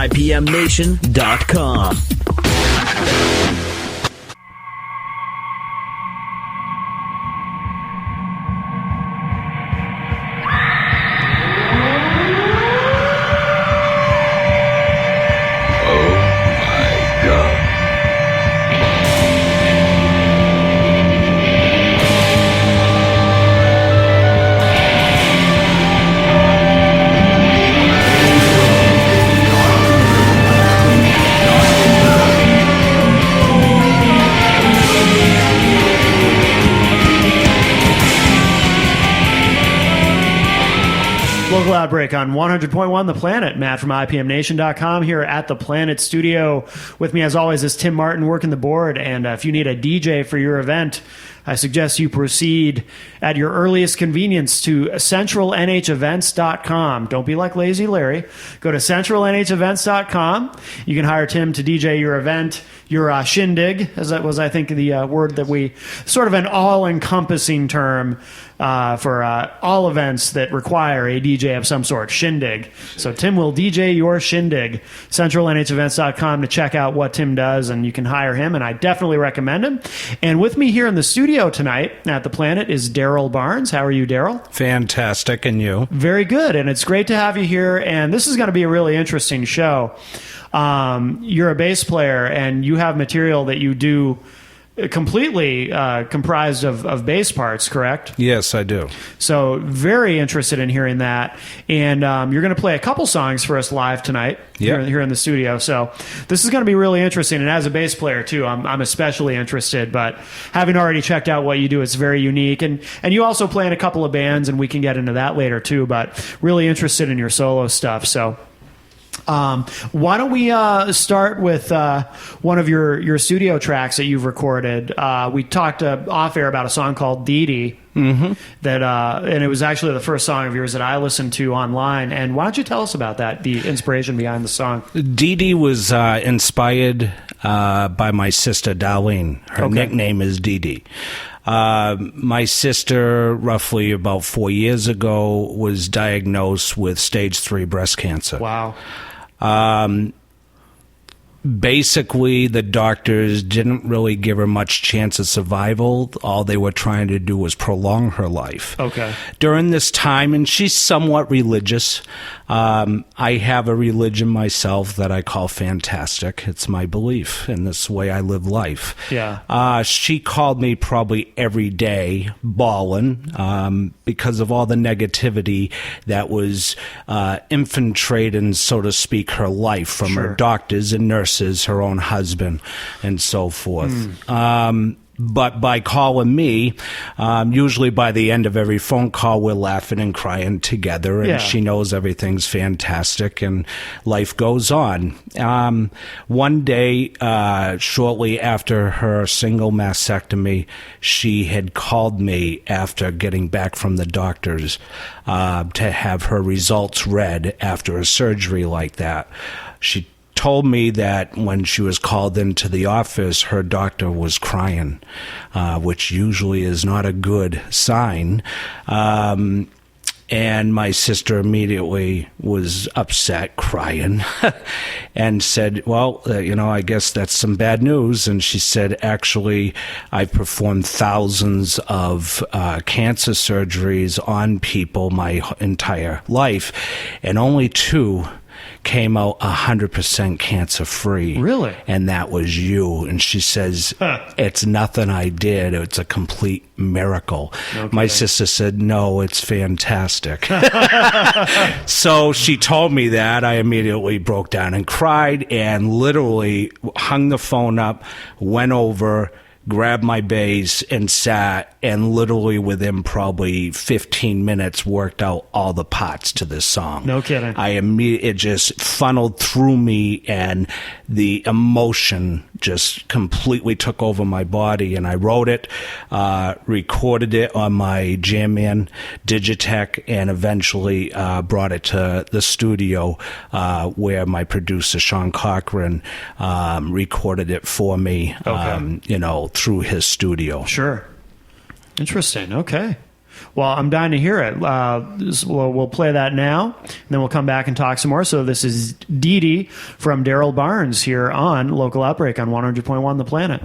IPMNation.com. Local Outbreak on 100.1 The Planet. Matt from IPMNation.com here at the Planet Studio. With me, as always, is Tim Martin working the board. And if you need a DJ for your event, I suggest you proceed at your earliest convenience to centralnhevents.com. Don't be like Lazy Larry. Go to centralnhevents.com. You can hire Tim to DJ your event, your shindig, as that was, I think, the word that we sort of an all-encompassing term for all events that require a DJ of some sort, shindig. So Tim will DJ your shindig. CentralNHEvents.com to check out what Tim does, and you can hire him, and I definitely recommend him. And with me here in the studio tonight at the Planet is Daryl Barnes. How are you, Daryl? Fantastic, and you? Very good, and it's great to have you here, and this is going to be a really interesting show. You're a bass player, and you have material that you do completely comprised of bass parts, correct? Yes, I do. So very interested in hearing that. And you're going to play a couple songs for us live tonight here in the studio. So this is going to be really interesting. And as a bass player, too, I'm especially interested. But having already checked out what you do, it's very unique. And you also play in a couple of bands, and we can get into that later, too. But really interested in your solo stuff. So why don't we start with one of your studio tracks that you've recorded? We talked off air about a song called Dee Dee. Mm-hmm. And it was actually the first song of yours that I listened to online. And why don't you tell us about that, the inspiration behind the song? Dee Dee was inspired by my sister, Darlene. Her nickname is Dee Dee. My sister, roughly about 4 years ago, was diagnosed with stage 3 breast cancer. Wow. Basically, the doctors didn't really give her much chance of survival. All they were trying to do was prolong her life. Okay. During this time, and she's somewhat religious. I have a religion myself that I call fantastic. It's my belief, and this way I live life. Yeah. She called me probably every day, bawling, because of all the negativity that was infiltrating, so to speak, her life from her doctors and nurses, her own husband, and so forth. But by calling me, usually by the end of every phone call, we're laughing and crying together, and she knows everything's fantastic, and life goes on. One day, shortly after her single mastectomy, she had called me after getting back from the doctors to have her results read after a surgery like that. She told me that when she was called into the office, her doctor was crying, which usually is not a good sign. And my sister immediately was upset, crying, and said, well, I guess that's some bad news. And she said, actually, I've performed thousands of cancer surgeries on people my entire life, and only 2 came out 100% cancer-free. Really? And that was you. And she says, it's nothing I did. It's a complete miracle. Okay. My sister said, no, it's fantastic. So she told me that. I immediately broke down and cried and literally hung the phone up, went over, grabbed my bass and sat, and literally within probably 15 minutes worked out all the parts to this song. No kidding. It just funneled through me, and the emotion just completely took over my body, and I wrote it, recorded it on my Jamman Digitech, and eventually brought it to the studio where my producer Sean Cochran recorded it for me, through his studio. Sure. Interesting. Okay. Well, I'm dying to hear it. We'll play that now, and then we'll come back and talk some more. So this is Dee Dee from Daryl Barnes here on Local Outbreak on 100.1 The Planet.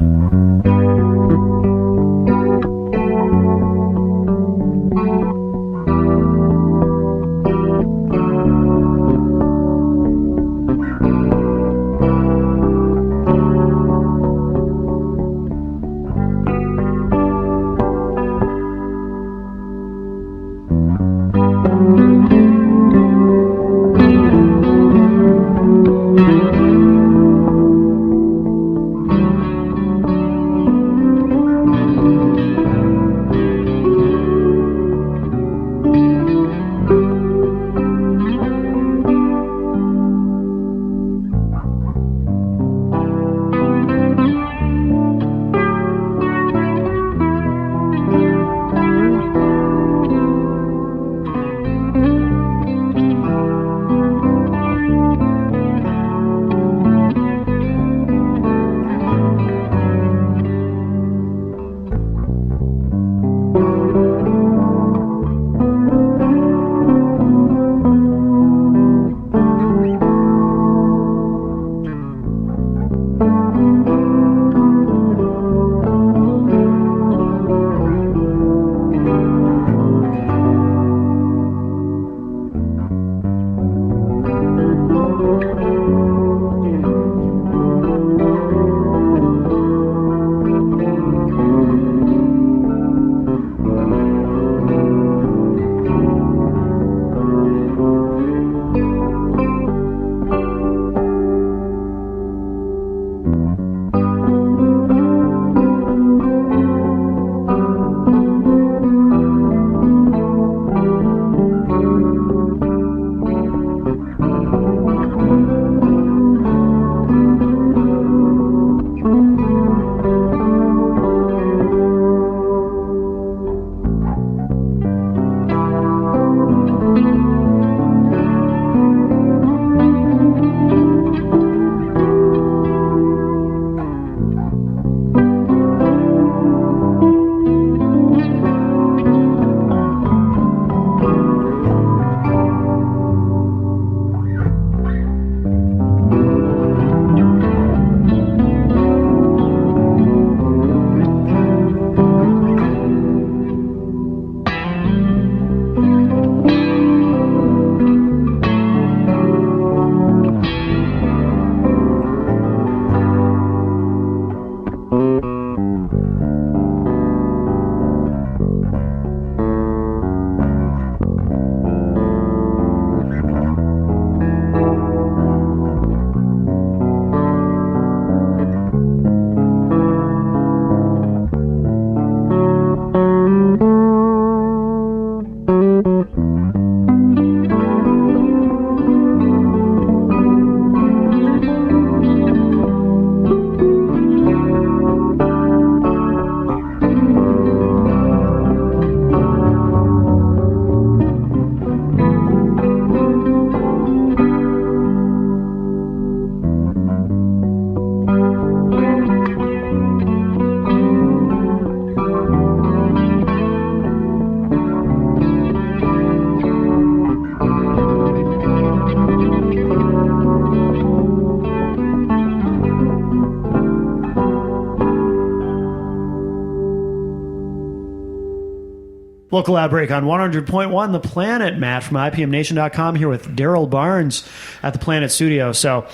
Local Outbreak on 100.1 The Planet. Matt from IPMNation.com here with Daryl Barnes at the Planet Studio. So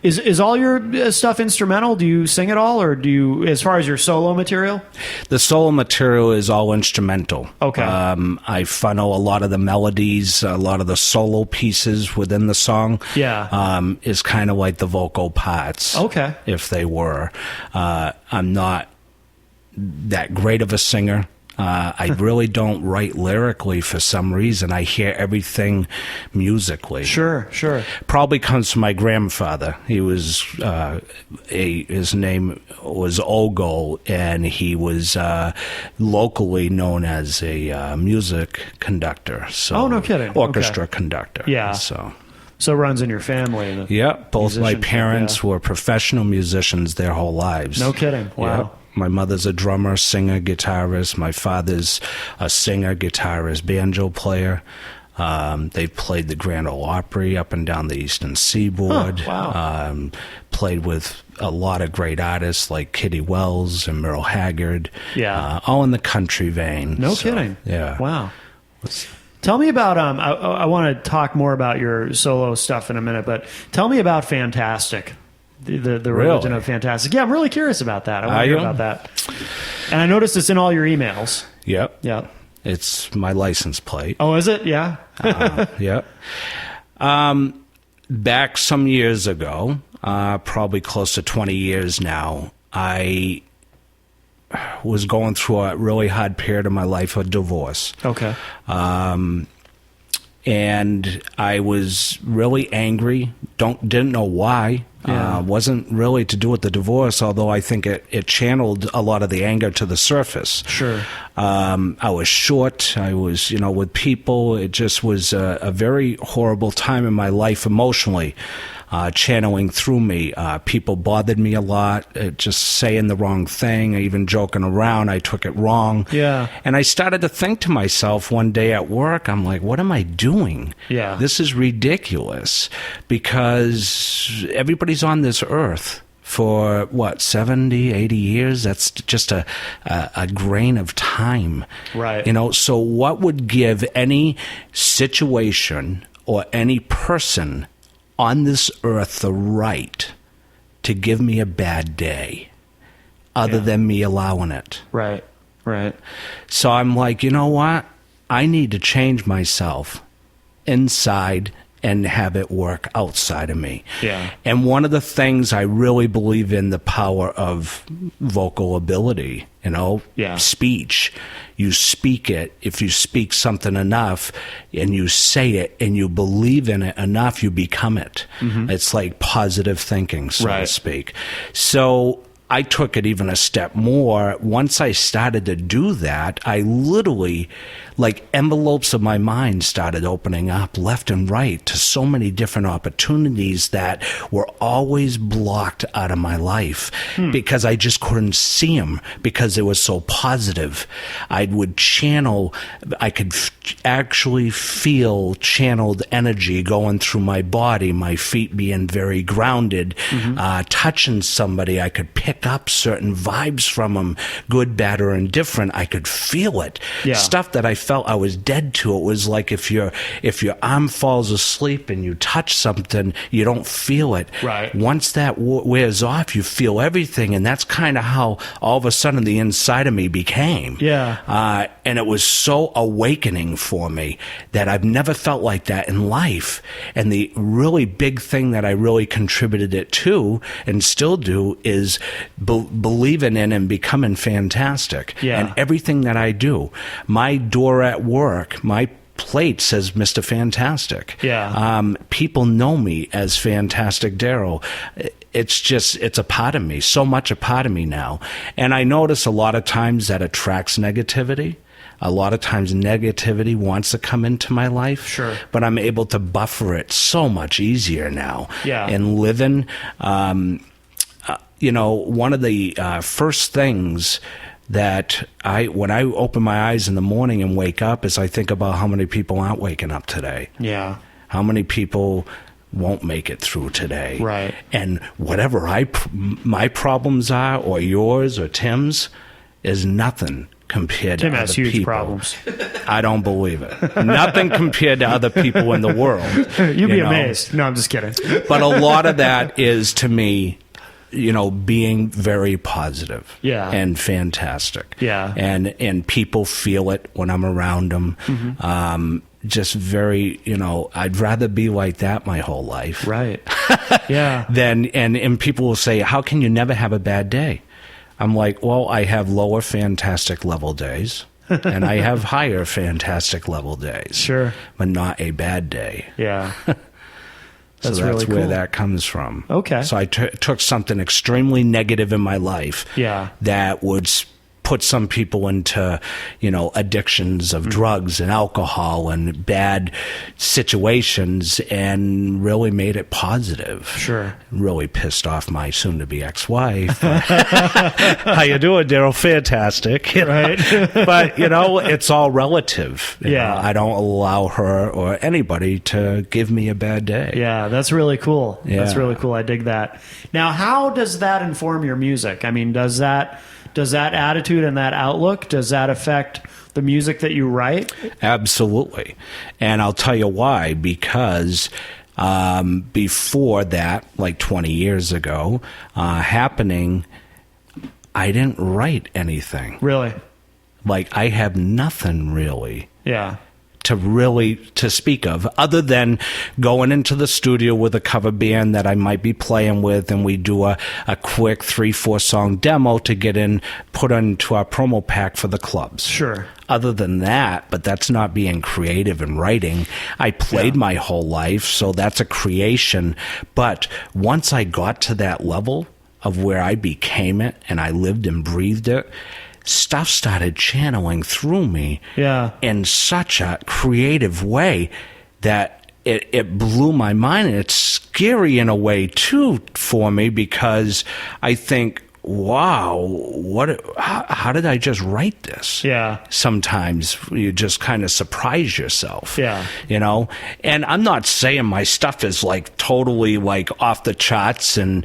is all your stuff instrumental? Do you sing it all, or do you, as far as your solo material? The solo material is all instrumental. Okay. I funnel a lot of the melodies, a lot of the solo pieces within the song. Yeah. Is kind of like the vocal parts. Okay. If they were. I'm not that great of a singer. I really don't write lyrically for some reason. I hear everything musically. Sure. Probably comes from my grandfather. He was his name was Ogo, and he was locally known as a music conductor. So, oh, no kidding. Orchestra conductor. Yeah. So it runs in your family. Yep. Both my parents were professional musicians their whole lives. No kidding. Wow. Yep. My mother's a drummer, singer, guitarist. My father's a singer, guitarist, banjo player. They've played the Grand Ole Opry up and down the Eastern Seaboard. Oh, wow. Played with a lot of great artists like Kitty Wells and Merle Haggard. Yeah. All in the country vein. No kidding. Yeah. Wow. Tell me about, I want to talk more about your solo stuff in a minute, but tell me about Fantastic, the religion of Fantastic. Yeah, I'm really curious about that. I want to hear about that. And I noticed it's in all your emails. Yep. Yep. It's my license plate. Oh, is it? Yeah. Yep. Back some years ago, probably close to 20 years now, I was going through a really hard period of my life, a divorce. Okay. And I was really angry. Didn't know why. Yeah. Wasn't really to do with the divorce, although I think it channeled a lot of the anger to the surface. Sure. I was short. I was, with people. It just was a very horrible time in my life emotionally. Channeling through me. People bothered me a lot, just saying the wrong thing, even joking around. I took it wrong. Yeah. And I started to think to myself one day at work, I'm like, what am I doing? Yeah. This is ridiculous, because everybody's on this earth for 70, 80 years. That's just a grain of time. Right. So what would give any situation or any person on this earth the right to give me a bad day other than me allowing it? Right. So I'm like, you know what? I need to change myself inside and have it work outside of me. Yeah. And one of the things I really believe in, the power of vocal ability, speech. You speak it. If you speak something enough and you say it and you believe in it enough, you become it. Mm-hmm. It's like positive thinking, so to speak. So I took it even a step more. Once I started to do that, I literally, like, envelopes of my mind started opening up left and right to so many different opportunities that were always blocked out of my life because I just couldn't see them because it was so positive. I would channel, I could actually feel channeled energy going through my body, my feet being very grounded, touching somebody. I could pick up certain vibes from them, good, bad, or indifferent. I could feel it. Yeah. Stuff that I felt I was dead to. It was like if your arm falls asleep and you touch something, you don't feel it. Right. Once that wears off, you feel everything, and that's kind of how all of a sudden the inside of me became. Yeah. And it was so awakening for me that I've never felt like that in life. And the really big thing that I really contributed it to, and still do, is believing in and becoming fantastic. Yeah. And everything that I do, my door at work, my plate says Mr. Fantastic. Yeah. People know me as Fantastic Daryl. It's a part of me, so much a part of me now. And I notice a lot of times that attracts negativity. A lot of times negativity wants to come into my life. Sure. But I'm able to buffer it so much easier now. Yeah. And living, one of the first things that when I open my eyes in the morning and wake up is I think about how many people aren't waking up today. Yeah. How many people won't make it through today. Right. And whatever my problems are, or yours, or Tim's, is nothing compared to other people. Tim has huge problems. I don't believe it. Nothing compared to other people in the world. You'd be amazed. No, I'm just kidding. But a lot of that is, to me, being very positive. Yeah. And fantastic. Yeah. And people feel it when I'm around them. Mm-hmm. Just very, I'd rather be like that my whole life. Right. Yeah. And people will say, how can you never have a bad day? I'm like, well, I have lower fantastic level days and I have higher fantastic level days. Sure. But not a bad day. Yeah. That's really where cool. that comes from. Okay. So I took something extremely negative in my life. Yeah. That would put some people into, addictions of drugs and alcohol and bad situations, and really made it positive. Sure. Really pissed off my soon-to-be ex-wife. How you doing, Daryl? Fantastic. Right. But, it's all relative. Yeah. I don't allow her or anybody to give me a bad day. Yeah, that's really cool. Yeah. That's really cool. I dig that. Now, how does that inform your music? I mean, does that attitude and that outlook, does that affect the music that you write? Absolutely. And I'll tell you why. Because before that, like 20 years ago, happening, I didn't write anything. Really? Like, I have nothing really. Yeah. To speak of, other than going into the studio with a cover band that I might be playing with, and we do a quick 3-4 song demo to get put into our promo pack for the clubs. Sure. Other than that, but that's not being creative and writing. I played my whole life, so that's a creation. But once I got to that level of where I became it and I lived and breathed it, stuff started channeling through me in such a creative way that it blew my mind. And it's scary in a way, too, for me, because I think, wow, how did I just write this? Yeah. Sometimes you just kind of surprise yourself. Yeah. And I'm not saying my stuff is like totally like off the charts and,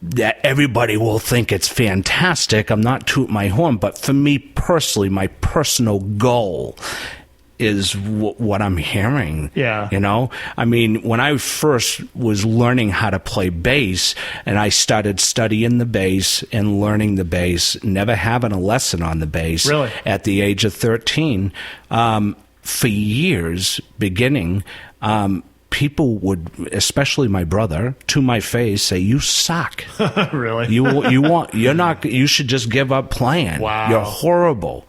that everybody will think it's fantastic. I'm not tooting my horn, but for me personally, my personal goal is what I'm hearing. Yeah. I mean, when I first was learning how to play bass, and I started studying the bass and learning the bass, never having a lesson on the bass. Really? At the age of 13, for years beginning, people would, especially my brother, to my face say, "You suck." Really? You should just give up playing. Wow. You're horrible.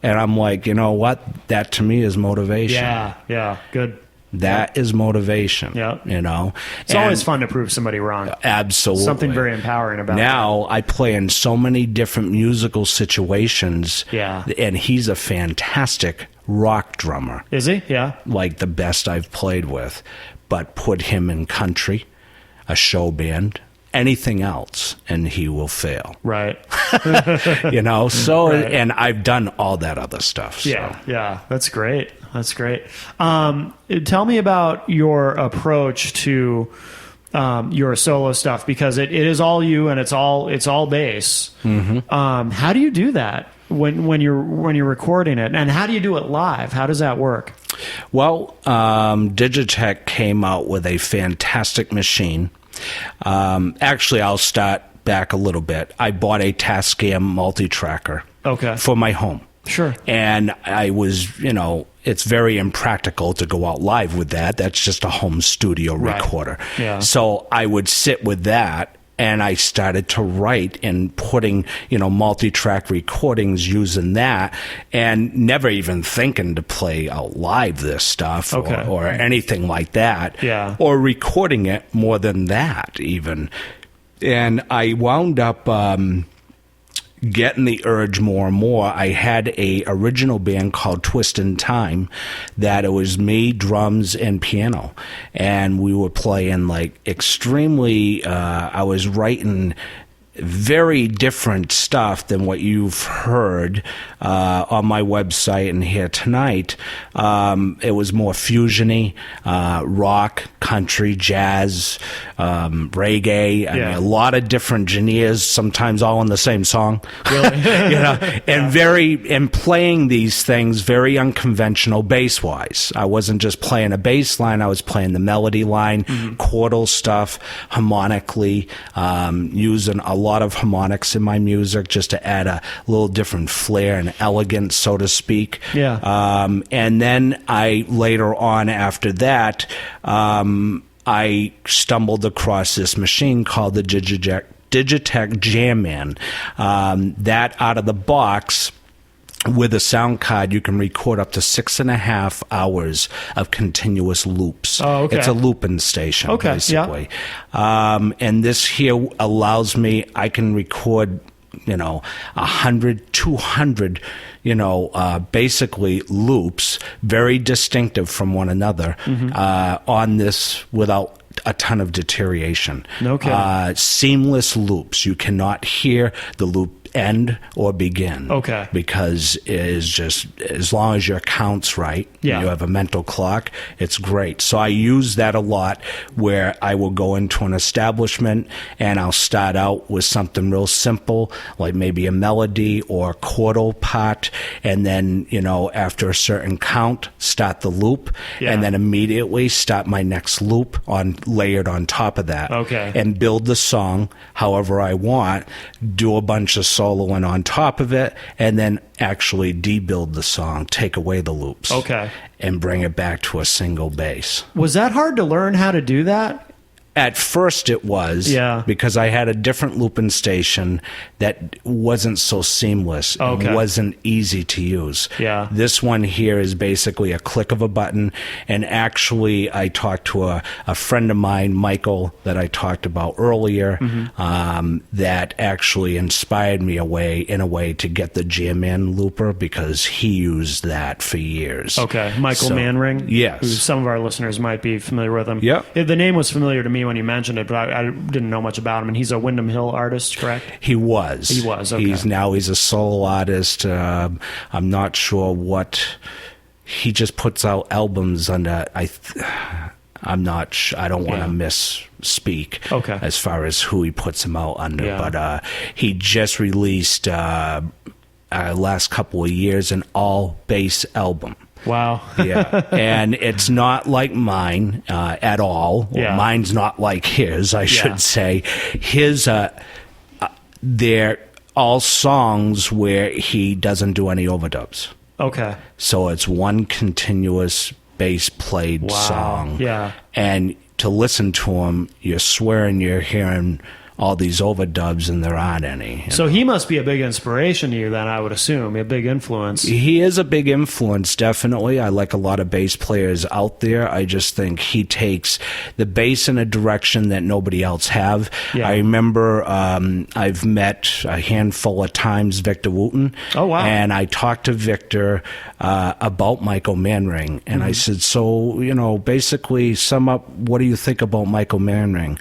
And I'm like, you know what? That to me is motivation. Yeah, good. That is motivation. Yeah. It's always fun to prove somebody wrong. Absolutely. Something very empowering about now, I play in so many different musical situations. Yeah. And he's a fantastic rock drummer. Is he? Yeah. Like the best I've played with. But put him in country, a show band, anything else, and he will fail. Right. So, right. And I've done all that other stuff. So. Yeah. That's great. Tell me about your approach to your solo stuff, because it is all you and it's all bass. Mm-hmm. How do you do that when you're recording it, and how do you do it live? How does that work? Well, Digitech came out with a fantastic machine. Actually, I'll start back a little bit. I bought a Tascam multi-tracker for my home. Sure. And I was, it's very impractical to go out live with that. That's just a home studio recorder. Yeah. So I would sit with that, and I started to write and putting, multi-track recordings using that, and never even thinking to play out live this stuff or anything like that. Yeah. Or recording it more than that even. And I wound up getting the urge more and more. I had a original band called Twist in Time that it was me, drums, and piano. And we were playing like extremely, I was writing very different stuff than what you've heard on my website and here tonight. It was more fusiony, rock, country, jazz, reggae. I mean, a lot of different genres, sometimes all in the same song. Really? And playing these things very unconventional bass-wise. I wasn't just playing a bass line, I was playing the melody line, chordal stuff, harmonically, using a lot of harmonics in my music just to add a little different flair and elegance, so to speak. Yeah. And then later on after that, I stumbled across this machine called the Digitech Jam Man. That out of the box, with a sound card, you can record up to 6.5 hours of continuous loops. Oh, okay. It's a looping station, basically. Yeah. And this here allows me, I can record 100, 200, basically loops, very distinctive from one another, on this without a ton of deterioration. Okay. Seamless loops. You cannot hear the loop end or begin. Okay. Because it is just, as long as your count's right, yeah. you have a mental clock, it's great. So I use that a lot, where I will go into an establishment and I'll start out with something real simple, like maybe a melody or a chordal part, and then, after a certain count, start the loop, and then immediately start my next loop layered on top of that. Okay. And build the song however I want, do a bunch of soloing on top of it, and then actually debuild the song, take away the loops. Okay. And bring it back to a single bass. Was that hard to learn how to do that? At first it was, because I had a different looping station that wasn't so seamless and wasn't easy to use. Yeah. This one here is basically a click of a button, and actually I talked to a friend of mine, Michael, that I talked about earlier, that actually inspired me in a way to get the J-Man looper, because he used that for years. Okay, Michael Manring? Yes. Who some of our listeners might be familiar with him. Yeah. The name was familiar to me when you mentioned it, but I didn't know much about him. And he's a Windham Hill artist, correct? He was. Okay. He's a solo artist. I'm not sure what he just puts out albums under. I'm not. I don't want to misspeak. Okay. As far as who he puts them out under, but he just released last couple of years an all bass album. Wow. Yeah. And it's not like mine at all. Yeah. Mine's not like his, I should say. His, they're all songs where he doesn't do any overdubs. Okay. So it's one continuous bass played song. Yeah. And to listen to him, you're swearing you're hearing all these overdubs, and there aren't any. So he must be a big inspiration to you then, I would assume, a big influence. He is a big influence, definitely. I like a lot of bass players out there. I just think he takes the bass in a direction that nobody else have. Yeah. I remember I've met a handful of times Victor Wooten. Oh, wow. And I talked to Victor about Michael Manring, and I said, so, basically sum up, what do you think about Michael Manring?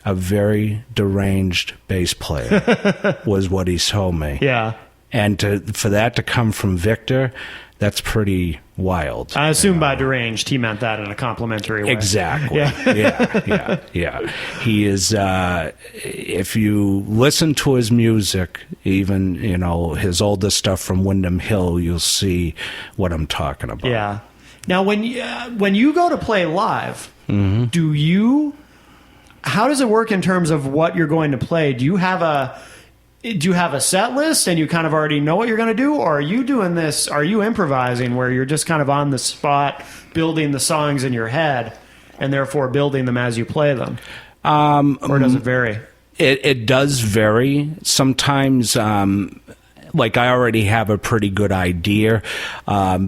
A very deranged bass player was what he told me. Yeah. And for that to come from Victor, that's pretty wild. I assume by deranged, he meant that in a complimentary way. Exactly. Yeah. He is, if you listen to his music, even, his older stuff from Windham Hill, you'll see what I'm talking about. Yeah. Now, when you go to play live, how does it work in terms of what you're going to play? Do you have a set list and you kind of already know what you're going to do, or are you doing this? Are you improvising where you're just kind of on the spot, building the songs in your head, and therefore building them as you play them? Or does it vary? It does vary. Sometimes, like I already have a pretty good idea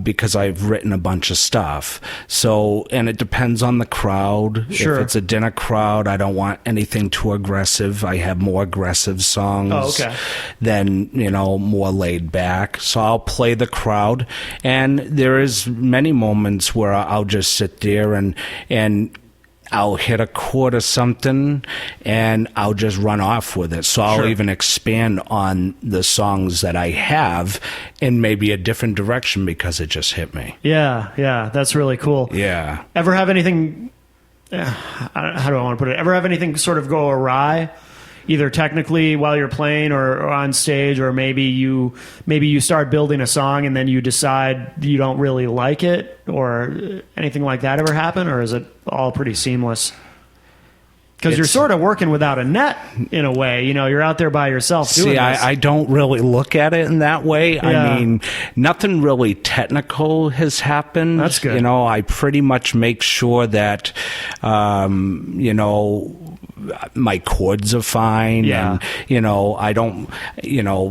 because I've written a bunch of stuff. So, and it depends on the crowd. Sure. If it's a dinner crowd, I don't want anything too aggressive. I have more aggressive songs than, more laid back. So I'll play the crowd. And there is many moments where I'll just sit there and I'll hit a chord or something, and I'll just run off with it. So I'll even expand on the songs that I have in maybe a different direction because it just hit me. Yeah, that's really cool. Yeah. Ever have anything, how do I want to put it, ever have anything sort of go awry, either technically while you're playing or on stage, or maybe you start building a song and then you decide you don't really like it, or anything like that ever happen, or is it all pretty seamless? Because you're sort of working without a net in a way. You're out there by yourself doing this. I don't really look at it in that way. Yeah. I mean, nothing really technical has happened. That's good. I pretty much make sure that, my chords are fine. Yeah. And, I don't,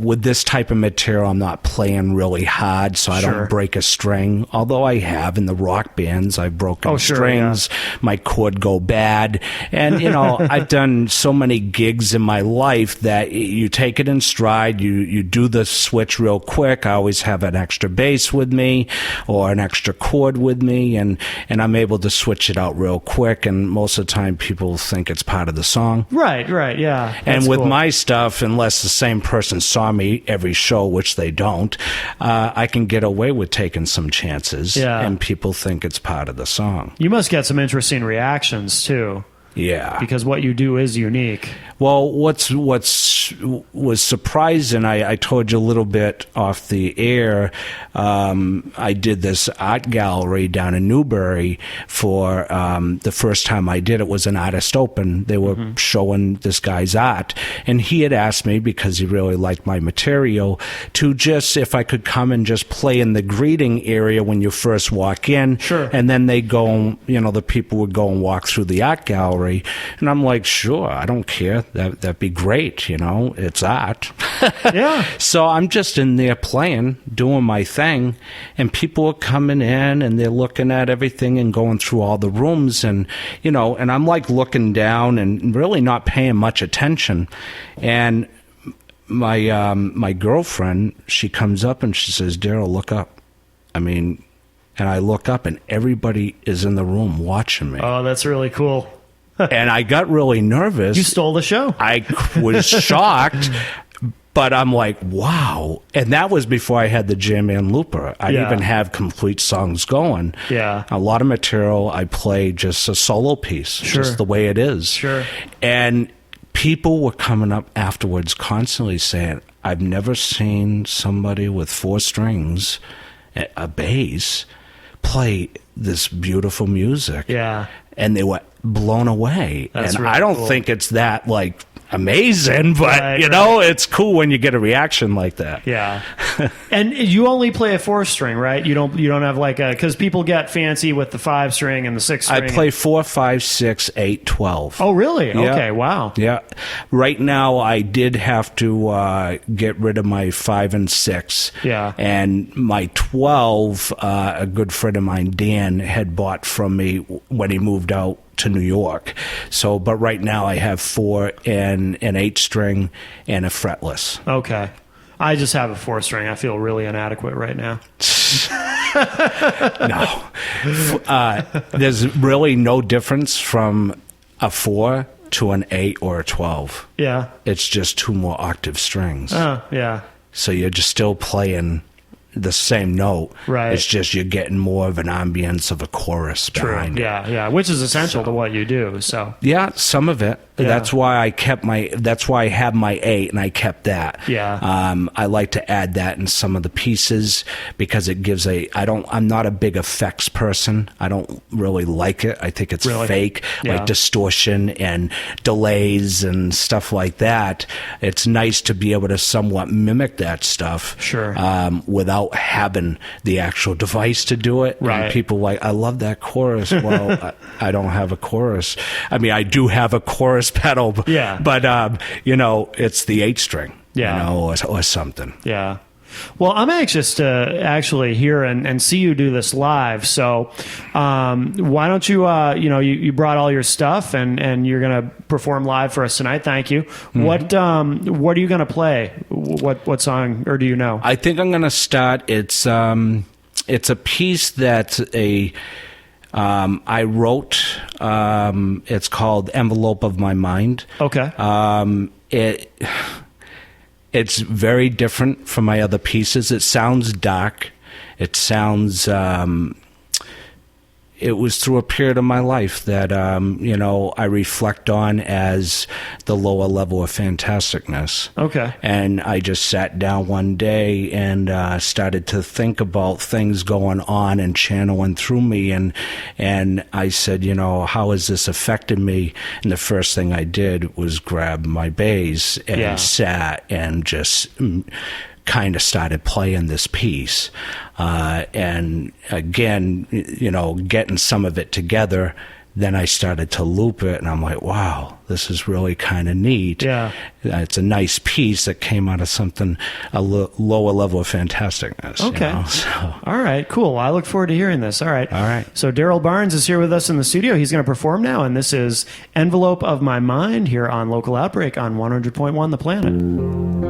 with this type of material, I'm not playing really hard, so I don't break a string. Although I have in the rock bands, I've broken strings. Yeah. My chord go bad. And, I've done so many gigs in my life that you take it in stride. You do the switch real quick. I always have an extra bass with me or an extra chord with me, and I'm able to switch it out real quick. And most of the time, people think it's part of the song. Right, yeah. And with my stuff, unless the same person saw me every show, which they don't, I can get away with taking some chances, and people think it's part of the song. You must get some interesting reactions too. Yeah, because what you do is unique. Well, was surprising, I told you a little bit off the air, I did this art gallery down in Newbury for the first time I did it was an artist open. They were showing this guy's art, and he had asked me, because he really liked my material, to just, if I could come and just play in the greeting area when you first walk in. Sure. And then they go, the people would go and walk through the art gallery. And I'm like, sure, I don't care. That'd be great, it's art. Yeah. So I'm just in there playing, doing my thing, and people are coming in and they're looking at everything and going through all the rooms, and and I'm like looking down and really not paying much attention. And my girlfriend, she comes up and she says, Daryl, look up. And I look up and everybody is in the room watching me. Oh, that's really cool. And I got really nervous. You stole the show. I was shocked, but I'm like, wow. And that was before I had the Jam Man Looper. I didn't even have complete songs going. Yeah. A lot of material I played just a solo piece, just the way it is. Sure. And people were coming up afterwards constantly saying, I've never seen somebody with 4 strings, a bass, play this beautiful music. Yeah. And they were blown away. That's and really I don't cool. think it's that amazing, but it's cool when you get a reaction like that. Yeah. And you only play a 4-string, right? You don't have because people get fancy with the 5-string and the 6-string. I play 4, 5, 6, 8, 12. Oh, really? Yeah. Okay. Wow. Yeah. Right now, I did have to get rid of my 5 and 6. Yeah. And my 12, a good friend of mine, Dan, had bought from me when he moved out to New York. So, but right now I have 4 and an 8-string and a fretless. Okay. I just have a 4-string. I feel really inadequate right now. No. There's really no difference from a 4 to an 8 or a 12. Yeah. It's just 2 more octave strings. Oh, yeah. So you're just still playing the same note. Right. It's just you're getting more of an ambience of a chorus behind it. Yeah, which is essential to what you do. So yeah, some of it. Yeah. That's why I have my 8 and I kept that. Yeah. I like to add that in some of the pieces because it gives I'm not a big effects person. I don't really like it. I think it's fake, like distortion and delays and stuff like that. It's nice to be able to somewhat mimic that stuff. Sure. Without having the actual device to do it. Right. And people I love that chorus. Well, I don't have a chorus. I do have a chorus pedal, but it's the 8-string, or something. Yeah. Well, I'm anxious to actually hear and see you do this live. So, why don't you, you brought all your stuff and you're going to perform live for us tonight. Thank you. Mm-hmm. What are you going to play? What song, or do you know? I think I'm going to start. It's a piece that I wrote. It's called Envelope of My Mind. Okay. It's very different from my other pieces. It sounds dark. It sounds... it was through a period of my life that, I reflect on as the lower level of fantasticness. Okay. And I just sat down one day and started to think about things going on and channeling through me. And I said, how has this affected me? And the first thing I did was grab my bass and sat and just... kind of started playing this piece. And again, getting some of it together then I started to loop it, and I'm like, wow, this is really kind of neat. Yeah. It's a nice piece that came out of something, a lower level of fantasticness. Okay. You know? So. All right, cool. Well, I look forward to hearing this. All right. All right. So Daryl Barnes is here with us in the studio. He's going to perform now, and this is Envelope of My Mind here on Local Outbreak on 100.1 The Planet.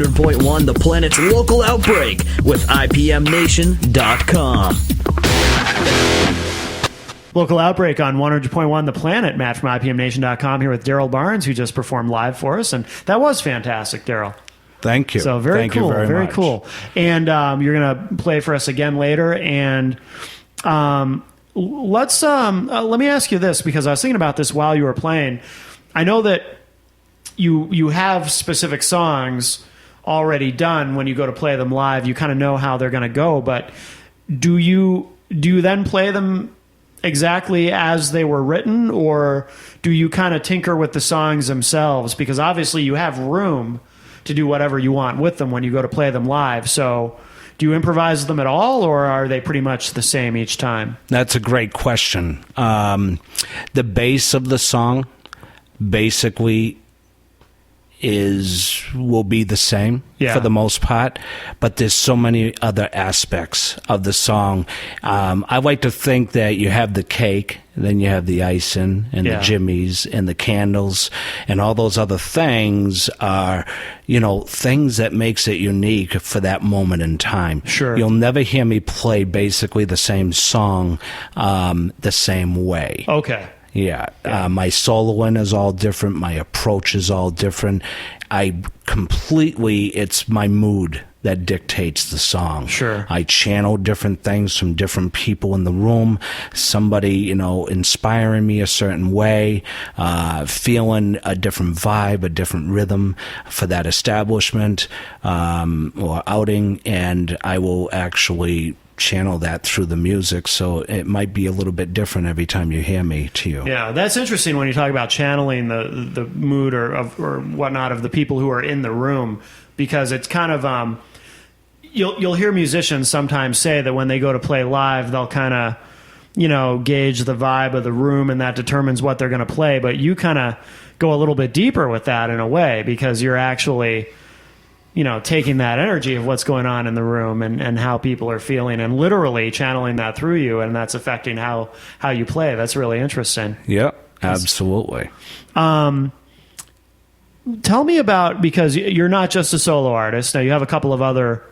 .1, the planet's local outbreak with IPMNation.com. Local Outbreak on 100.1 The Planet, Matt from IPMNation.com here with Daryl Barnes, who just performed live for us, and that was fantastic, Daryl. Thank you. So very Thank cool. you very much. Cool. And you're going to play for us again later. And let me ask you this, because I was thinking about this while you were playing. I know that you have specific songs already done. When you go to play them live, you kind of know how they're going to go. But do you then play them exactly as they were written, or do you kind of tinker with the songs themselves? Because obviously you have room to do whatever you want with them when you go to play them live. So do you improvise them at all, or are they pretty much the same each time? That's a great question. The base of the song basically will be the same for the most part, but there's so many other aspects of the song. I like to think that you have the cake, then you have the icing and the jimmies and the candles, and all those other things are, things that makes it unique for that moment in time. Sure. You'll never hear me play basically the same song the same way. Okay. Yeah. My soloing is all different. My approach is all different. It's my mood that dictates the song. Sure. I channel different things from different people in the room. Somebody, inspiring me a certain way, feeling a different vibe, a different rhythm for that establishment or outing, and I will actually channel that through the music, so it might be a little bit different every time you hear me to you. Yeah, that's interesting when you talk about channeling the mood or whatnot of the people who are in the room, because it's kind of you'll hear musicians sometimes say that when they go to play live, they'll kind of gauge the vibe of the room, and that determines what they're going to play. But you kind of go a little bit deeper with that in a way, because you're actually taking that energy of what's going on in the room and how people are feeling, and literally channeling that through you, and that's affecting how you play. That's really interesting. Yeah, absolutely. Tell me about, because you're not just a solo artist. Now you have a couple of other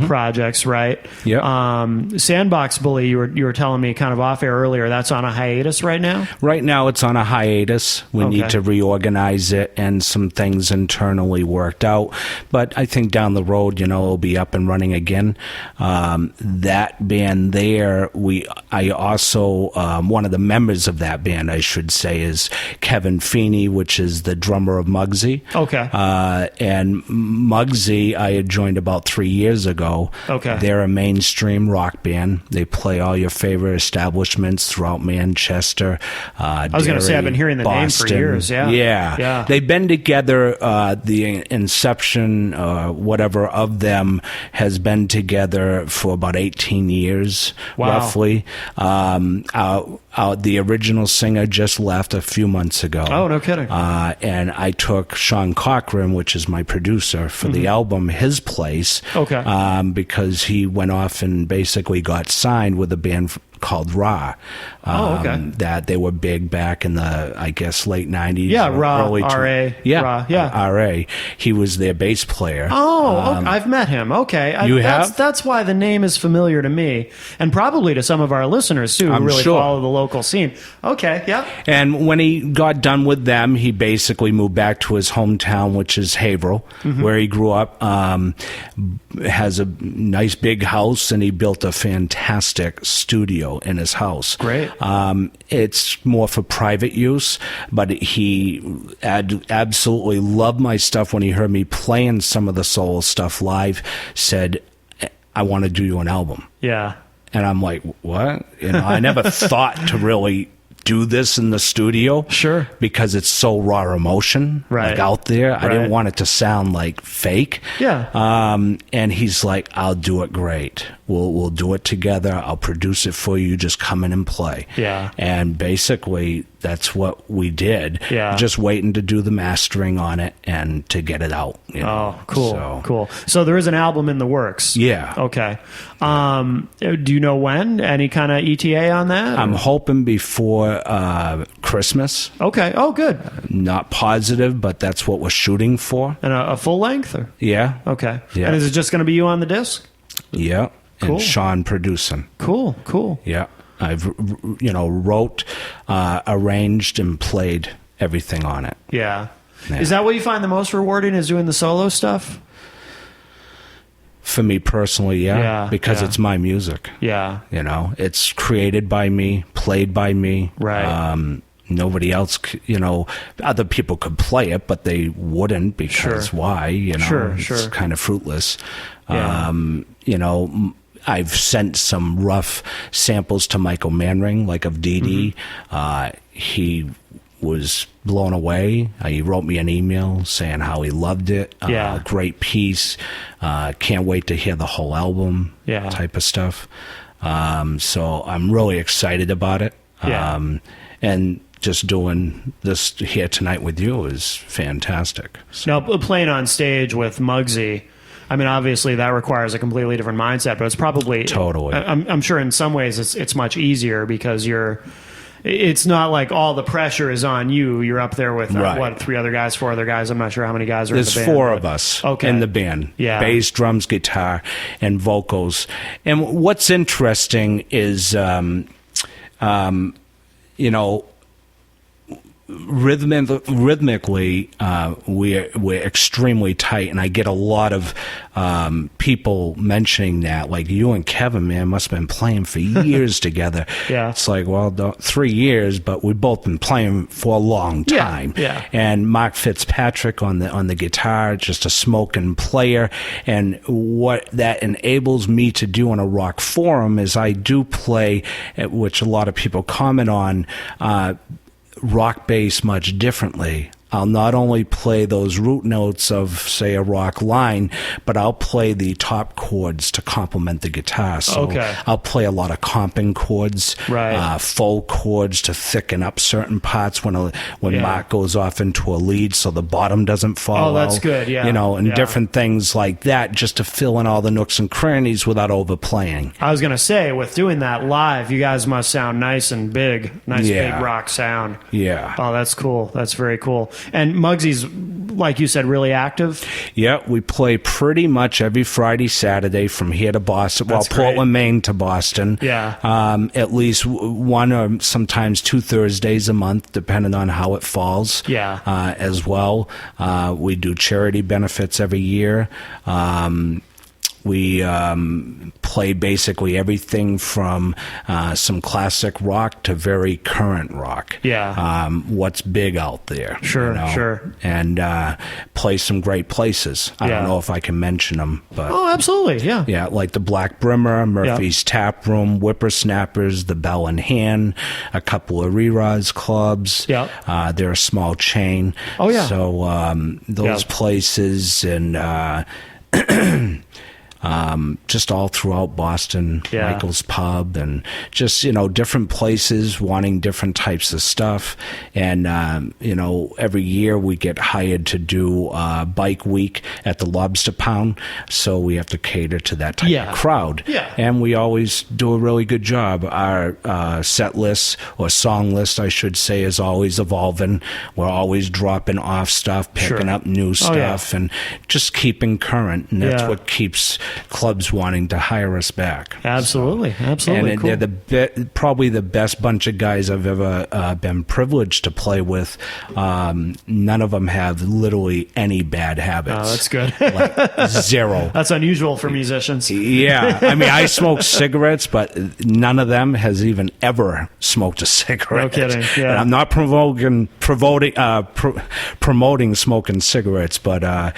projects, right? Yeah. Sandbox Bully, you were telling me kind of off air earlier, that's on a hiatus right now? Right now it's on a hiatus. We need to reorganize it, and some things internally worked out. But I think down the road, it'll be up and running again. That band there, I also, one of the members of that band, I should say, is Kevin Feeney, which is the drummer of Muggsy. Okay. And Muggsy, I had joined about 3 years ago. Okay. They're a mainstream rock band. They play all your favorite establishments throughout Manchester. I was going to say, I've been hearing the Boston. name for years. Yeah. They've been together. The inception, whatever of them, has been together for about 18 years, roughly. The original singer just left a few months ago. Oh, no kidding. And I took Sean Cochran, which is my producer, for the album, his place. Okay. Because he went off and basically got signed with a band called Ra. That they were big back in the, I guess, late 90s. Yeah, Ra, early R.A. Yeah, Ra, yeah. R.A. He was their bass player. I've met him. Okay. have? That's why the name is familiar to me, and probably to some of our listeners, too, who really follow the local scene. Okay, yeah. And when he got done with them, he basically moved back to his hometown, which is Haverhill, where he grew up. Has a nice big house, and he built a fantastic studio in his house. Great. It's more for private use, but he absolutely loved my stuff. When he heard me playing some of the soul stuff live, said, I want to do you an album. Yeah. And I'm like, what? I never thought to really do this in the studio. Sure. Because it's so raw emotion, like out there. I didn't want it to sound like fake. Yeah. And he's like, I'll do it great. We'll do it together. I'll produce it for you. Just come in and play. Yeah. And basically, that's what we did. Yeah. Just waiting to do the mastering on it and to get it out. Oh, cool. Cool. So there is an album in the works. Yeah. Okay. Do you know when? Any kind of ETA on that? I'm hoping before Christmas. Okay. Oh, good. Not positive, but that's what we're shooting for. And a full length? Or? Yeah. Okay. Yeah. And is it just going to be you on the disc? Yeah. Cool. And Sean producing. Cool. Yeah. I've, wrote, arranged, and played everything on it. Yeah. Is that what you find the most rewarding, is doing the solo stuff? For me personally, because it's my music. Yeah. You know, it's created by me, played by me. Right. Nobody else, other people could play it, but they wouldn't because why? It's kind of fruitless. Yeah. I've sent some rough samples to Michael Manring, like of Dee Dee. He was blown away. He wrote me an email saying how he loved it. Great piece. Can't wait to hear the whole album. Type of stuff. So I'm really excited about it. And just doing this here tonight with you is fantastic. So. Now, playing on stage with Muggsy, I mean, obviously that requires a completely different mindset, but it's probably totally. I'm sure in some ways it's much easier because it's not like all the pressure is on you. You're up there with 3 other guys, 4 other guys. I'm not sure how many guys are in the band. There's 4 of us in the band. Yeah. Bass, drums, guitar, and vocals. And what's interesting is, rhythmically, we're extremely tight, and I get a lot of people mentioning that, like, you and Kevin, man, must have been playing for years together. It's like, well, 3 years, but we've both been playing for a long time. And Mark Fitzpatrick on the guitar, just a smoking player, and what that enables me to do in a rock forum is I do play, which a lot of people comment on, rock bass much differently. I'll not only play those root notes of, say, a rock line, but I'll play the top chords to complement the guitar. So I'll play a lot of comping chords, full chords to thicken up certain parts when Mark goes off into a lead so the bottom doesn't fall out. That's good, and different things like that just to fill in all the nooks and crannies without overplaying. I was going to say, with doing that live, you guys must sound nice and big, big rock sound. Yeah. Oh, that's cool. That's very cool. And Muggsy's, like you said, really active? Yeah, we play pretty much every Friday, Saturday from here to Boston. Portland, Maine to Boston. At least 1 or sometimes 2 Thursdays a month, depending on how it falls. As well. We do charity benefits every year. We play basically everything from some classic rock to very current rock. What's big out there. Sure. And play some great places. I don't know if I can mention them. But oh, absolutely, yeah. Like the Black Brimmer, Murphy's Tap Room, Whippersnappers, the Bell in Hand, a couple of Re-Roz clubs. They're a small chain. Oh, yeah. So those places and... just all throughout Boston, Michael's Pub, and just, different places wanting different types of stuff. And, every year we get hired to do Bike Week at the Lobster Pound. So we have to cater to that type of crowd. And we always do a really good job. Our set list, or song list, I should say, is always evolving. We're always dropping off stuff, picking up new stuff, and just keeping current. And that's what keeps clubs wanting to hire us back. Absolutely. And cool. they're probably the best bunch of guys I've ever been privileged to play with. None of them have literally any bad habits. Oh, that's good. Like, zero. That's unusual for musicians. I mean, I smoke cigarettes, but none of them has even ever smoked a cigarette. No kidding. And I'm not promoting smoking cigarettes, but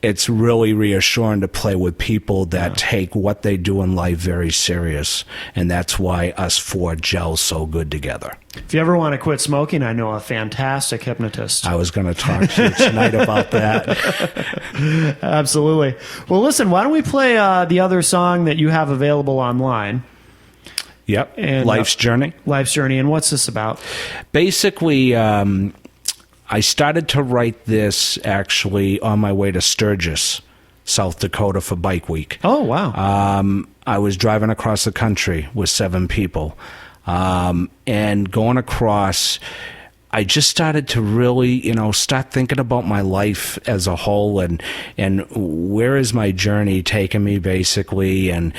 it's really reassuring to play with people that take what they do in life very serious, and that's why us 4 gel so good together. If you ever want to quit smoking, I know a fantastic hypnotist. I was going to talk to you tonight about that. Absolutely. Well, listen, why don't we play the other song that you have available online? Yep. And, Life's Journey. Life's Journey. And what's this about? Basically, I started to write this actually on my way to Sturgis, South Dakota, for Bike Week. Oh, wow. I was driving across the country with 7 people. And going across, I just started to really, start thinking about my life as a whole and where is my journey taking me, basically, and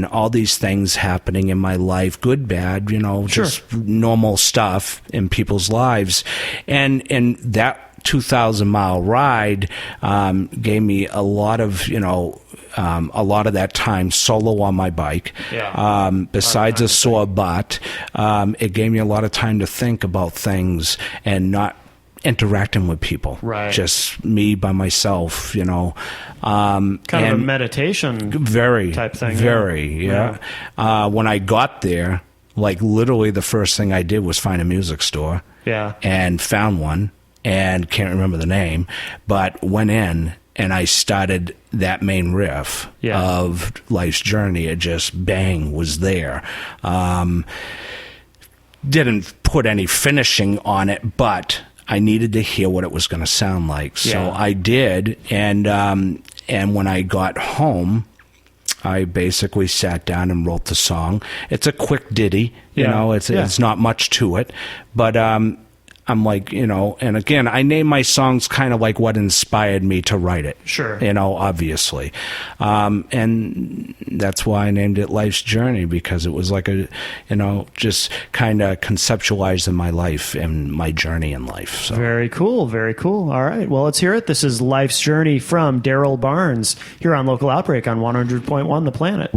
all these things happening in my life, good, bad, just normal stuff in people's lives. And that 2,000-mile ride gave me a lot of, a lot of that time solo on my bike. Yeah. Besides a sore butt, it gave me a lot of time to think about things and not interacting with people. Right. Just me by myself, you know. Kind of a meditation type thing. Very, yeah. When I got there, like literally the first thing I did was find a music store. Yeah. And found one, and can't remember the name, but went in and I started that main riff of Life's Journey. It just bang was there. Didn't put any finishing on it, but I needed to hear what it was going to sound like. So I did, and when I got home, I basically sat down and wrote the song. It's a quick ditty, you know, it's not much to it, but I'm like, you know, and again, I name my songs kind of like what inspired me to write it. Sure. You know, obviously. And that's why I named it Life's Journey, because it was like a, you know, just kind of conceptualizing my life and my journey in life. So. Very cool. Very cool. All right. Well, let's hear it. This is Life's Journey from Daryl Barnes here on Local Outbreak on 100.1 The Planet.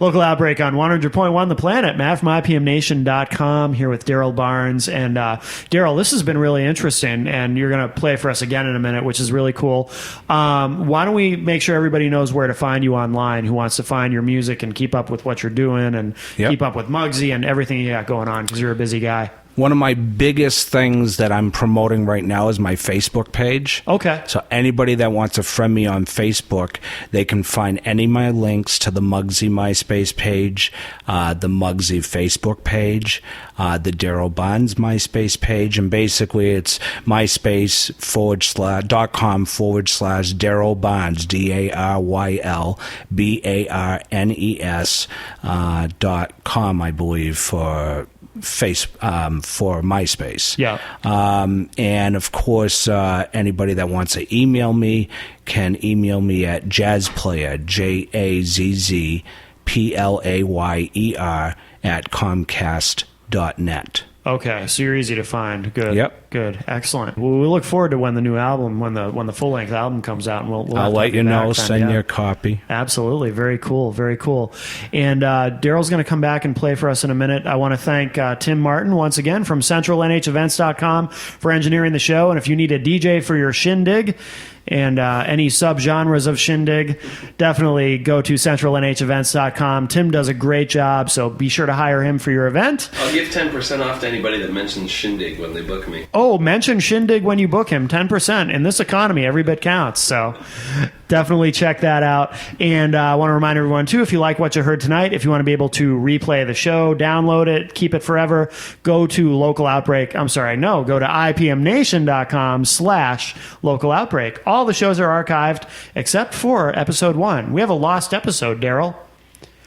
Local Outbreak on 100.1 The Planet, Matt from IPMNation.com, here with Daryl Barnes. And Daryl, this has been really interesting, and you're going to play for us again in a minute, which is really cool. Why don't we make sure everybody knows where to find you online, who wants to find your music and keep up with what you're doing and keep up with Muggsy and everything you got going on, because you're a busy guy. One of my biggest things that I'm promoting right now is my Facebook page. Okay. So anybody that wants to friend me on Facebook, they can find any of my links to the Muggsy MySpace page, the Muggsy Facebook page, the Daryl Barnes MySpace page, and basically it's myspace.com/Daryl Barnes, DARYLBARNES.com, I believe, for MySpace. Yeah. And of course, anybody that wants to email me can email me at jazzplayer, JAZZPLAYER @comcast.net. Okay, so you're easy to find. Good. Yep. Good. Excellent. Well, we look forward to when the new album, when the full length album comes out, and we'll I'll let you know. Send you a copy. Absolutely. Very cool. Very cool. And Daryl's going to come back and play for us in a minute. I want to thank Tim Martin once again from CentralNHEvents.com for engineering the show. And if you need a DJ for your shindig and any subgenres of shindig, definitely go to CentralNHEvents.com. Tim does a great job, so be sure to hire him for your event. I'll give 10% off to anybody that mentions shindig when they book me. Oh, mention shindig when you book him. 10%. In this economy, every bit counts. So definitely check that out. And I want to remind everyone, too, if you like what you heard tonight, if you want to be able to replay the show, download it, keep it forever, go to go to IPMNation.com/Local Outbreak. All the shows are archived except for episode 1. We have a lost episode, Daryl.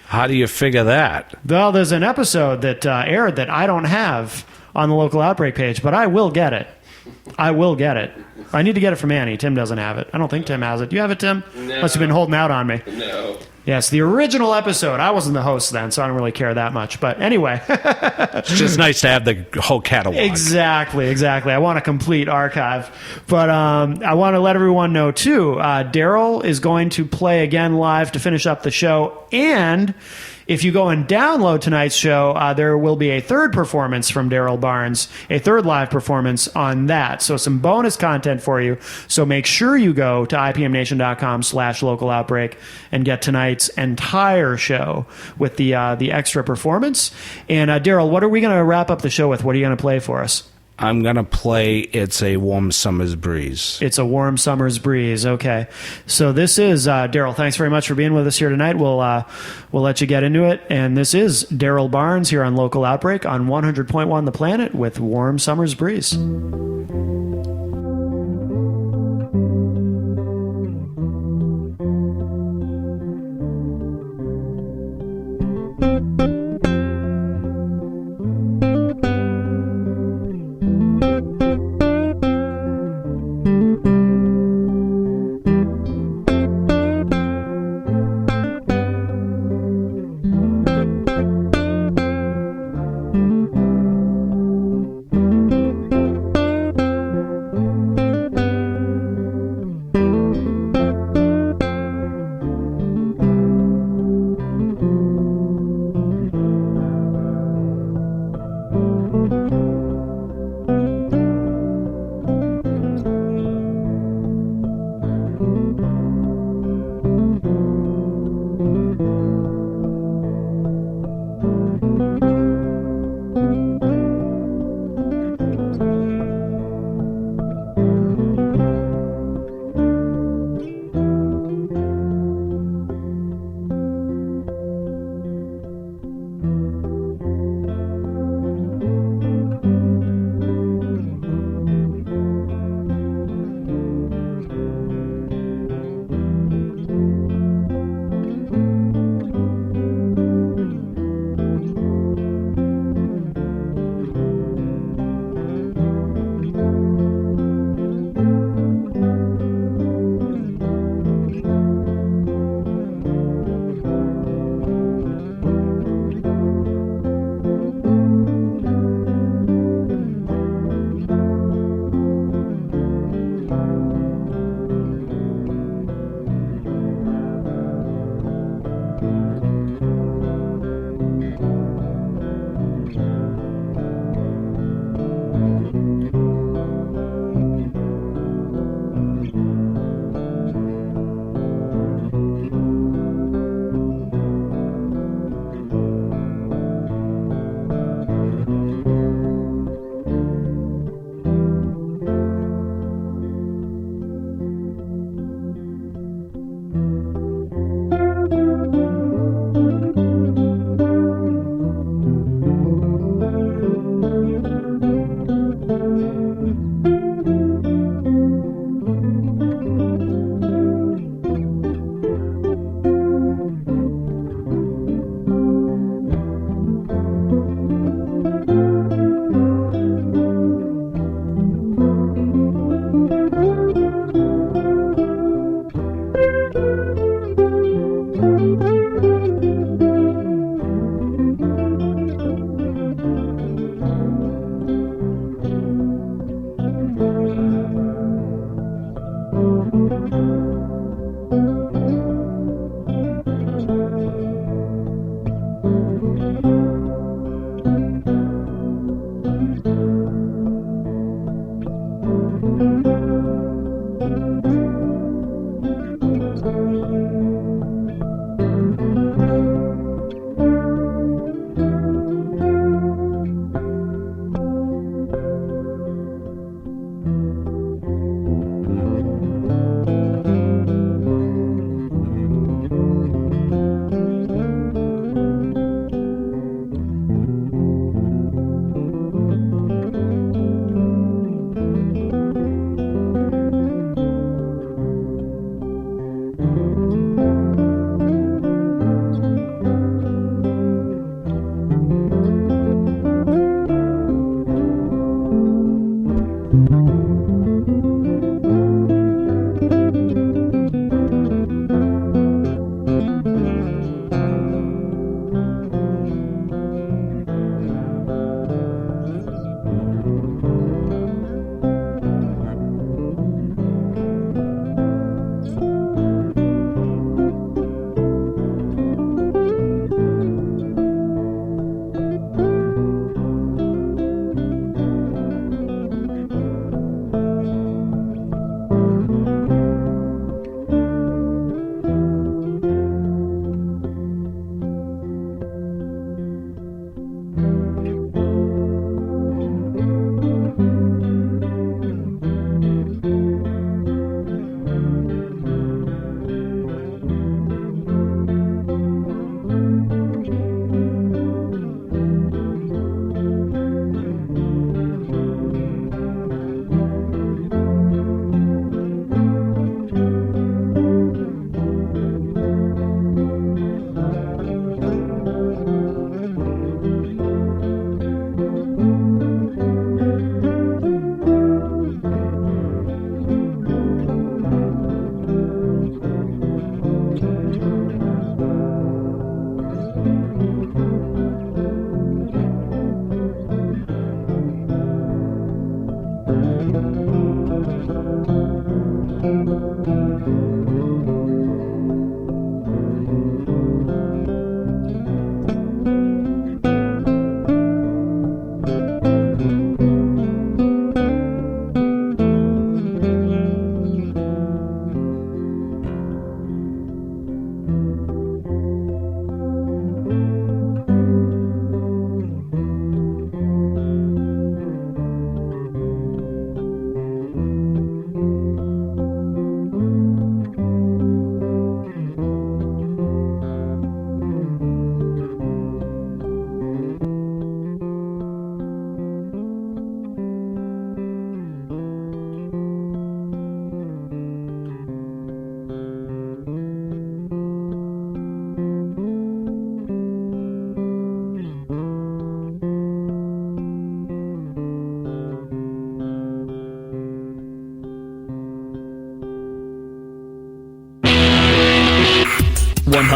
How do you figure that? Well, there's an episode that aired that I don't have on the Local Outbreak page, but I will get it. I will get it. I need to get it from Annie. Tim doesn't have it. I don't think Tim has it. Do you have it, Tim? No. Unless you've been holding out on me. No. Yes, the original episode. I wasn't the host then, so I don't really care that much. But anyway. It's just nice to have the whole catalog. Exactly. I want a complete archive. But I want to let everyone know, too, Daryl is going to play again live to finish up the show. And if you go and download tonight's show, there will be a third performance from Daryl Barnes, a third live performance on that. So some bonus content for you. So make sure you go to IPMNation.com/Local Outbreak and get tonight's entire show with the extra performance. And Daryl, what are we going to wrap up the show with? What are you going to play for us? I'm going to play It's a Warm Summer's Breeze. It's a Warm Summer's Breeze. Okay. So this is, Daryl, thanks very much for being with us here tonight. We'll let you get into it. And this is Daryl Barnes here on Local Outbreak on 100.1 The Planet with Warm Summer's Breeze.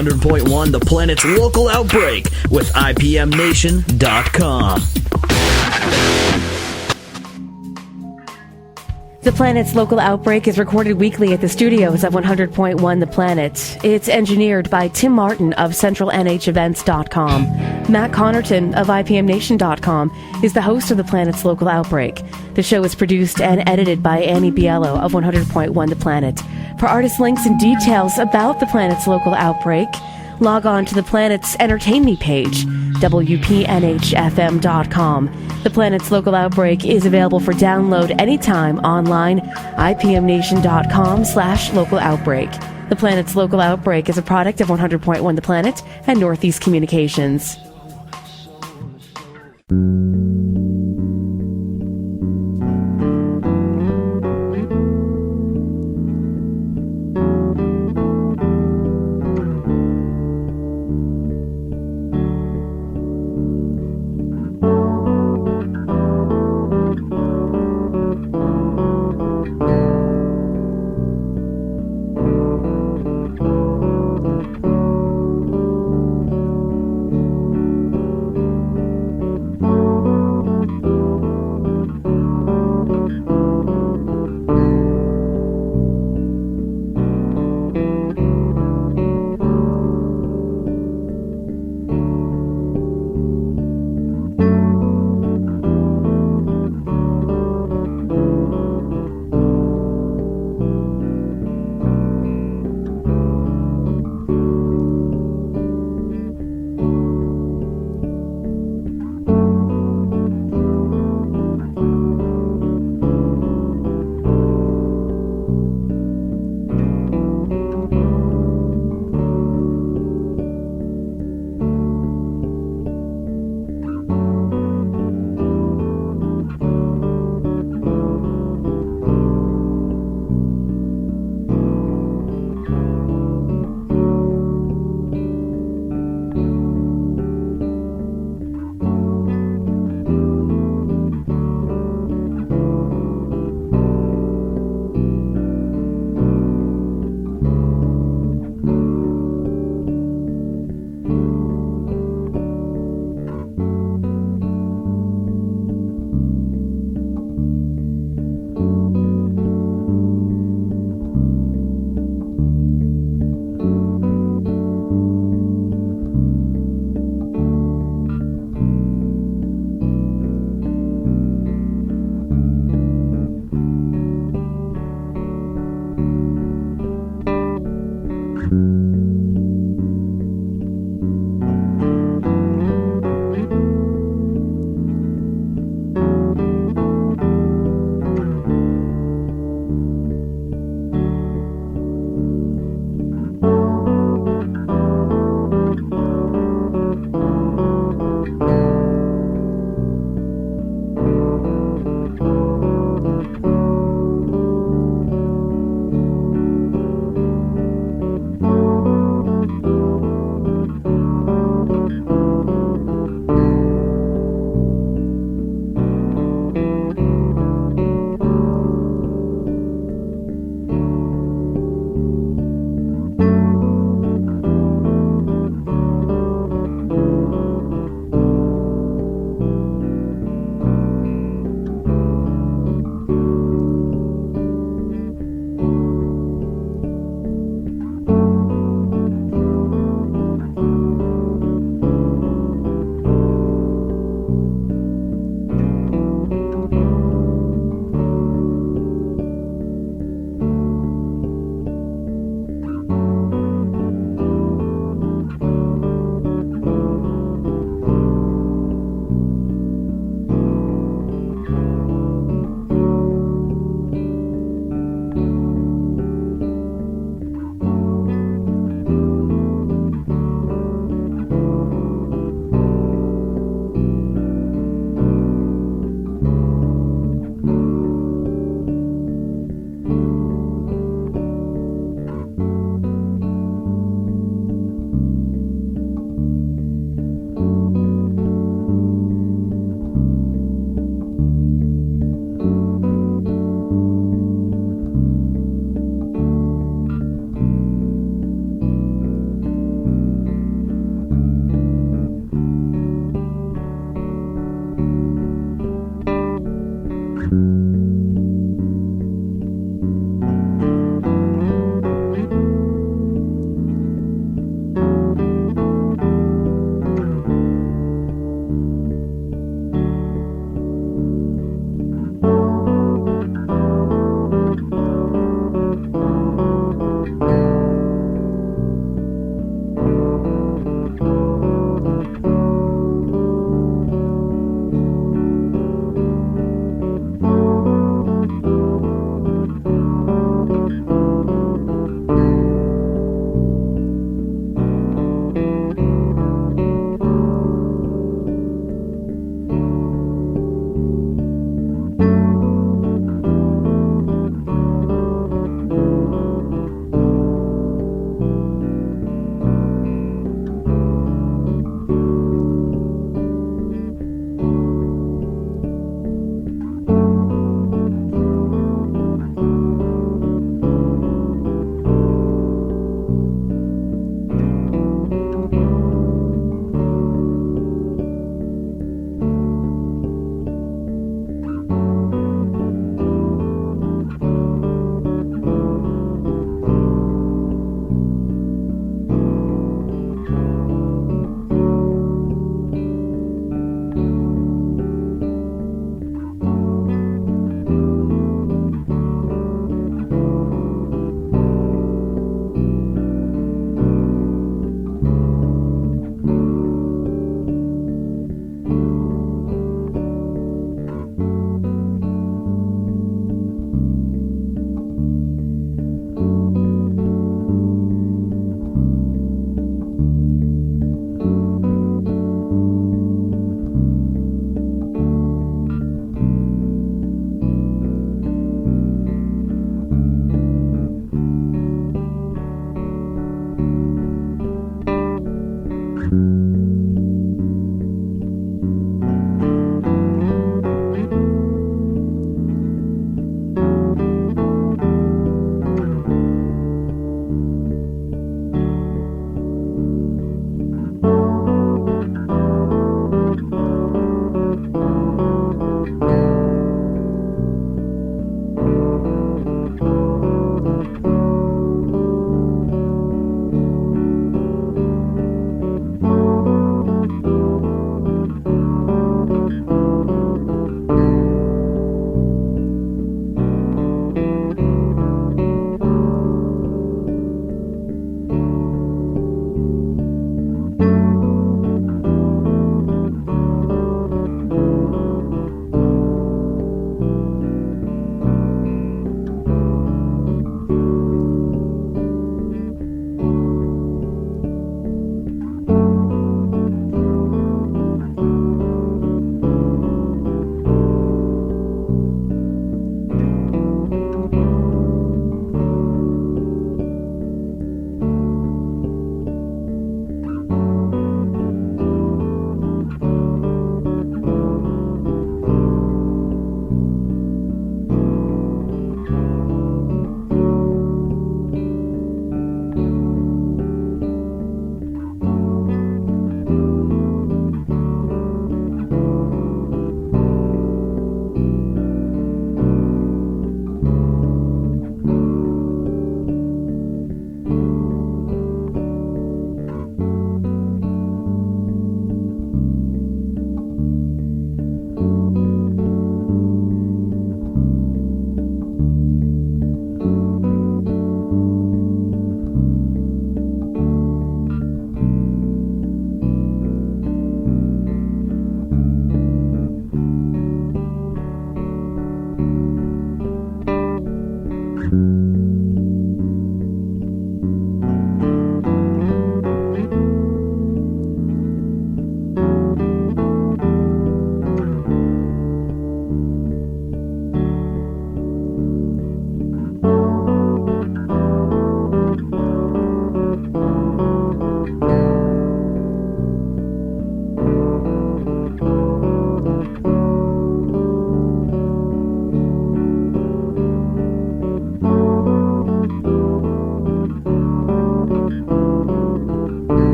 100.1 The Planet's local outbreak with IPMNation.com. The Planet's local outbreak is recorded weekly at the studios of 100.1 The Planet. It's engineered by Tim Martin of CentralNHEvents.com. Matt Connerton of IPMNation.com is the host of The Planet's local outbreak. The show is produced and edited by Annie Biello of 100.1 The Planet. For artist links and details about The Planet's local outbreak, log on to The Planet's Entertain Me page, WPNHFM.com. The Planet's local outbreak is available for download anytime online, IPMNation.com/local outbreak. The Planet's local outbreak is a product of 100.1 The Planet and Northeast Communications.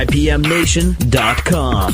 IPMNation.com.